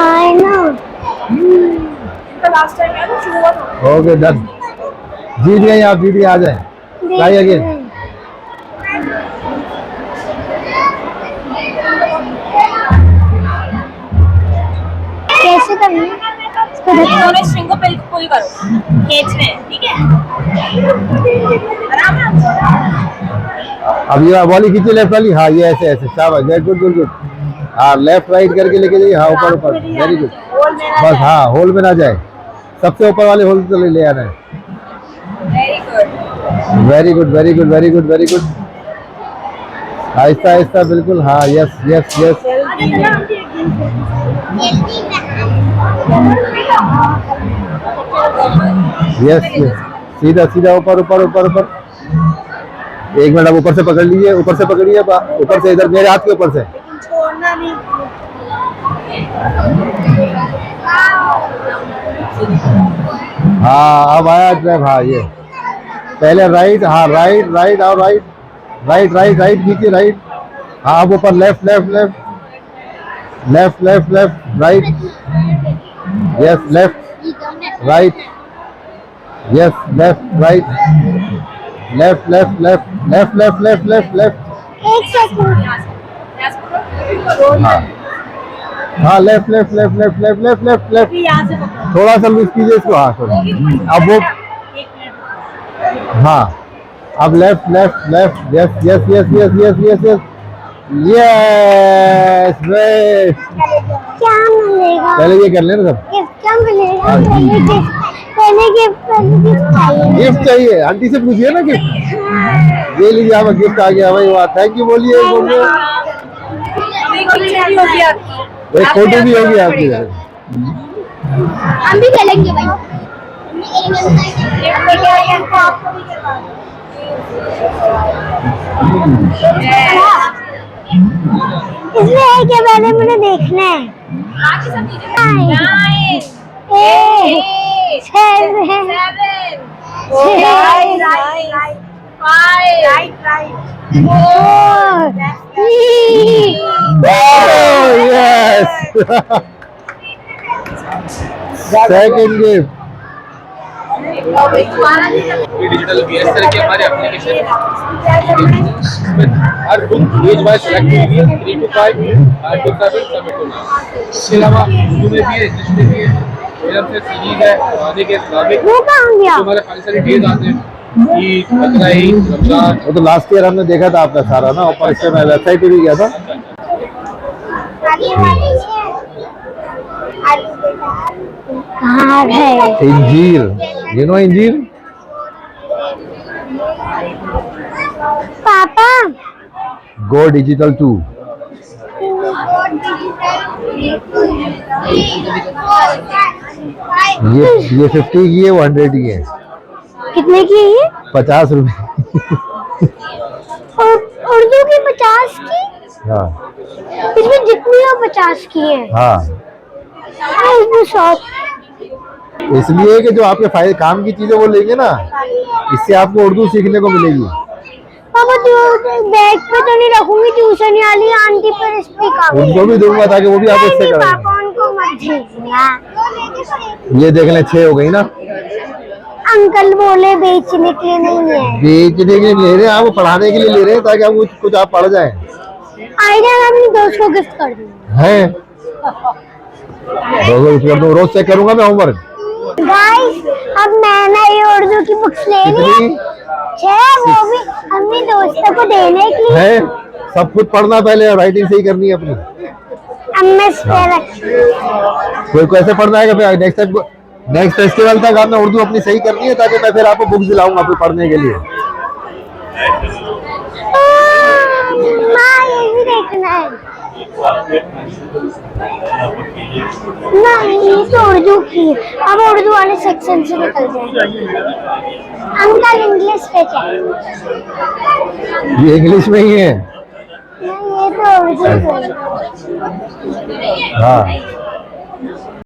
I know. Last time यार शुरू हुआ था। ओके डन, जीत गए आप, जीत गए, आ जाए। Try again. कैसे करना है? दोनों स्ट्रिंग को पुल करो, खींचने हैं, ठीक है? अब ये वाली खींचे, लेफ्ट वाली, हाँ ये ऐसे ऐसे, शाबाश, वेरी गुड गुड गुड। हाँ लेफ्ट राइट करके लेके जाइए, हाँ ऊपर ऊपर, वेरी गुड। बस हाँ, होल में ना जाए, सबसे ऊपर वाले होल से ले आना है। Very good very good very good very good. Aahista Aahista, बिल्कुल, हाँ, yes yes yes yes yes, सीधा सीधा, ऊपर ऊपर ऊपर ऊपर। एक मिनट, अब ऊपर से पकड़ लीजिए, ऊपर से पकड़िए, ऊपर से, इधर मेरे हाथ के ऊपर से। छोड़ना नहीं। हाँ अब आया ट्रैप, हाँ ये पहले राइट, हाँ राइट राइट और राइट राइट राइट राइट कीजिए, राइट, हाँ अब ऊपर left left left left left left right, yes left right, yes left right, left left left left left left left left, एक सेकंड। हाँ हाँ, left left left left left left left left, थोड़ा सा loose कीजिए इसको, हाँ थोड़ा, अब वो, हाँ अब left left left, yes yes yes yes yes yes yes yes, great. क्या मिलेगा? पहले ये कर लेना सब। गिफ्ट क्या मिलेगा? पहले गिफ्ट चाहिए। गिफ्ट चाहिए, आंटी से पूछिए ना गिफ्ट। ये लीजिए, आप गिफ्ट आ गया भाई, वाह, थैंक यू बोलिए, बोलिए। एक फोटो भी होगी आपकी। हम भी चलेंगे भाई। इसमें है क्या? पहले मुझे देखना है। सेकंड गिफ्ट, डिजिटल VSR के हमारे एप्लीकेशन हर बुक एज वाइज सेलेक्ट कीजिए, 3 to 5 to 7 सबमिट होना। इसके अलावा उर्दू में भी है, इंग्लिश में भी है, फिल्म से सीरीज है, पुराने के इस्लामिक, वो कहाँ गया? तो हमारे काफी सारे डेज आते हैं, ईद, बकरा ईद, रमजान। वो तो लास्ट ईयर हमने देखा था आपका सारा ना, ऊपर से मैं वेबसाइट पे भी गया था। कहाँ है? इंजीर, यू नो इंजीर? पापा गो डिजिटल 2। ये 50 की है, वो 100 की है। कितने की है ये? 50 रुपए। और उर्दू की 50 की? हाँ इसमें जितनी हो 50 की है। हाँ, इसमें 100। इसलिए कि जो आपके फायदे काम की चीजें वो लेंगे ना, इससे आपको उर्दू सीखने को मिलेगी। पापा बैग पे तो नहीं रखूंगी, ट्यूशन वाली आंटी पर स्पीकर उनको भी दूंगा ताकि वो भी आप इससे करें। पापा उनको मत भेजना। ये देख लें, 6 हो गई ना। अंकल बोले बेचने के लिए नहीं है। बेचने के लिए ले रहे हैं आप, वो पढ़ाने के लिए ले रहे हैं ताकि आप कुछ आप पढ़ जाए। आइडिया मैं अपनी दोस्त को गिफ्ट कर दूंगी। है रोज कर दूं, रोज चेक करूंगा मैं होमवर्क। गाइस अब मैंने ये उर्दू की बुक्स ले ली है, वो भी अपनी दोस्तों को देने के लिए है। सब कुछ पढ़ना पहले, राइटिंग सही करनी है अपनी। अब मैं इस पे रखी। कोई को ऐसे पढ़ना है कि नेक्स्ट फेस्टिवल तक आपने उर्दू अपनी सही करनी है, ताकि मैं फिर आपको बुक्स दिलाऊंगा फिर पढ़ने के लिए। माँ ये भी देखना है। नहीं ये तो उर्दू की है। अब उर्दू वाले सेक्शन से निकल जाएंगे। अंकल इंग्लिश पे चाहिए। ये इंग्लिश में ही है। नहीं ये तो उर्दू पे है। हाँ